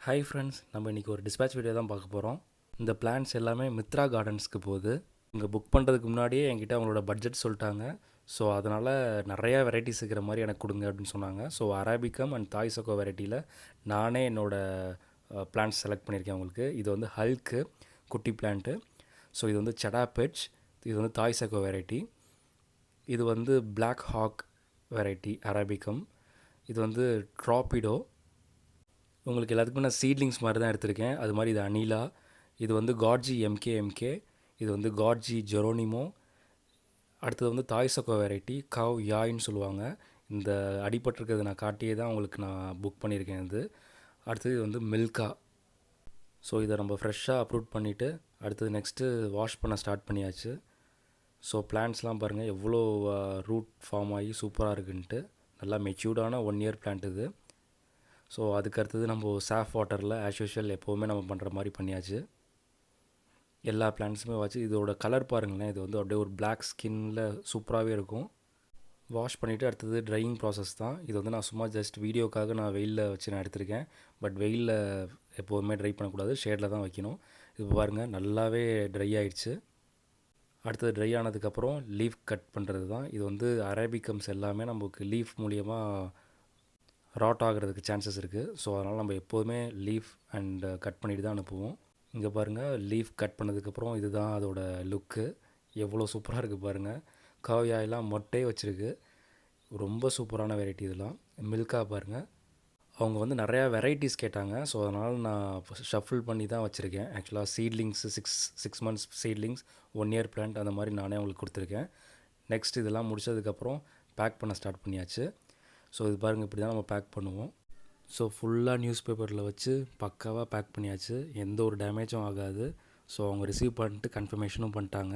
Hi friends, நம்ம இன்றைக்கி ஒரு டிஸ்பேட்ச் வீடியோ தான் பார்க்க போகிறோம். இந்த பிளான்ஸ் எல்லாமே மித்ரா கார்டன்ஸ்க்கு போகுது. இங்கே புக் பண்ணுறதுக்கு முன்னாடியே என்கிட்ட அவங்களோட பட்ஜெட் சொல்லிட்டாங்க. ஸோ அதனால் நிறையா வெரைட்டிஸ் இருக்கிற மாதிரி எனக்கு கொடுங்க அப்படின்னு சொன்னாங்க. ஸோ அரேபிக்கம் அண்ட் தாய் சக்கோ வெரைட்டியில் நானே என்னோடய பிளான்ஸ் செலக்ட் பண்ணியிருக்கேன் உங்களுக்கு. இது வந்து ஹல்க்கு குட்டி பிளான்ட்டு. ஸோ இது வந்து செடா பெட்ச். இது வந்து தாய் சக்கோ வெரைட்டி. இது வந்து பிளாக் ஹாக் வெரைட்டி அரேபிக்கம். இது வந்து ட்ராபிடோ. உங்களுக்கு எல்லாத்துக்குமே நான் சீட்லிங்ஸ் மாதிரி தான் எடுத்திருக்கேன். அது மாதிரி இது அனிலா. இது வந்து காட்ஜி எம்கே. இது வந்து காட்ஜி ஜெரோனிமோ. அடுத்தது வந்து தாய் சக்கோ வெரைட்டி கவ் யாயின்னு சொல்லுவாங்க. இந்த அடிபட்டிருக்கிறது நான் காட்டியே தான் உங்களுக்கு நான் புக் பண்ணியிருக்கேன். இது அடுத்தது இது வந்து மில்கா. ஸோ இதை நம்ம ஃப்ரெஷ்ஷாக அப்ரூவ் பண்ணிவிட்டு அடுத்தது நெக்ஸ்ட்டு வாஷ் பண்ண ஸ்டார்ட் பண்ணியாச்சு. ஸோ பிளான்ட்ஸ்லாம் பாருங்கள் எவ்வளோ ரூட் ஃபார்ம் ஆகி சூப்பராக இருக்குன்ட்டு. நல்லா மெச்சூர்டான 1 இயர் பிளான்ட் இது. ஸோ அதுக்கு அடுத்தது நம்ம சாஃப் வாட்டரில் ஆஸ் யூஷுவல் எப்போவுமே நம்ம பண்ணுற மாதிரி பண்ணியாச்சு. எல்லா பிளான்ட்ஸுமே வச்சு இதோட கலர் பாருங்களேன். இது வந்து அப்படியே ஒரு பிளாக் ஸ்கின்னில் சூப்பராகவே இருக்கும். வாஷ் பண்ணிவிட்டு அடுத்தது ட்ரையிங் ப்ராசஸ் தான். இது வந்து நான் சும்மா ஜஸ்ட் வீடியோக்காக நான் வெயிலில் வச்சு நான் எடுத்திருக்கேன். பட் வெயிலில் எப்போதுமே ட்ரை பண்ணக்கூடாது, ஷேடில் தான் வைக்கணும். இப்போ பாருங்கள் நல்லாவே ட்ரை ஆகிடுச்சு. அடுத்தது ட்ரை ஆனதுக்கப்புறம் லீஃப் கட் பண்ணுறது தான். இது வந்து அரேபிக்கம்ஸ் எல்லாமே நமக்கு லீஃப் மூலியமாக ராட் ஆகிறதுக்கு சான்சஸ் இருக்குது. ஸோ அதனால் நம்ம எப்போதுமே லீஃப் அண்ட் கட் பண்ணிட்டு தான் அனுப்புவோம். இங்கே பாருங்கள் லீஃப் கட் பண்ணதுக்கப்புறம் இதுதான் அதோட லுக்கு. எவ்வளோ சூப்பராக இருக்குது பாருங்கள். காவியாயெல்லாம் மொட்டையே வச்சுருக்கு. ரொம்ப சூப்பரான வெரைட்டி இதெல்லாம். மில்கா பாருங்கள். அவங்க வந்து நிறையா வெரைட்டிஸ் கேட்டாங்க. ஸோ அதனால் நான் ஷஃபில் பண்ணி தான் வச்சுருக்கேன். ஆக்சுவலாக seedlings six months seedlings 1 year plant அந்த மாதிரி நானே அவங்களுக்கு கொடுத்துருக்கேன். நெக்ஸ்ட் இதெல்லாம் முடிச்சதுக்கப்புறம் பேக் பண்ண ஸ்டார்ட் பண்ணியாச்சு. ஸோ இது பாருங்கள் இப்படி தான் நம்ம பேக் பண்ணுவோம். ஸோ ஃபுல்லாக நியூஸ் பேப்பரில் வச்சு பக்காவாக பேக் பண்ணியாச்சு. எந்த ஒரு டேமேஜும் ஆகாது. ஸோ அவங்க ரிசீவ் பண்ணிட்டு கன்ஃபர்மேஷனும் பண்ணிட்டாங்க.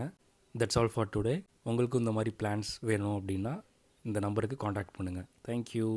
That's all for today. உங்களுக்கும் இந்த மாதிரி பிளான்ஸ் வேணும் அப்படின்னா இந்த நம்பருக்கு காண்டாக்ட் பண்ணுங்கள். தேங்க்யூ.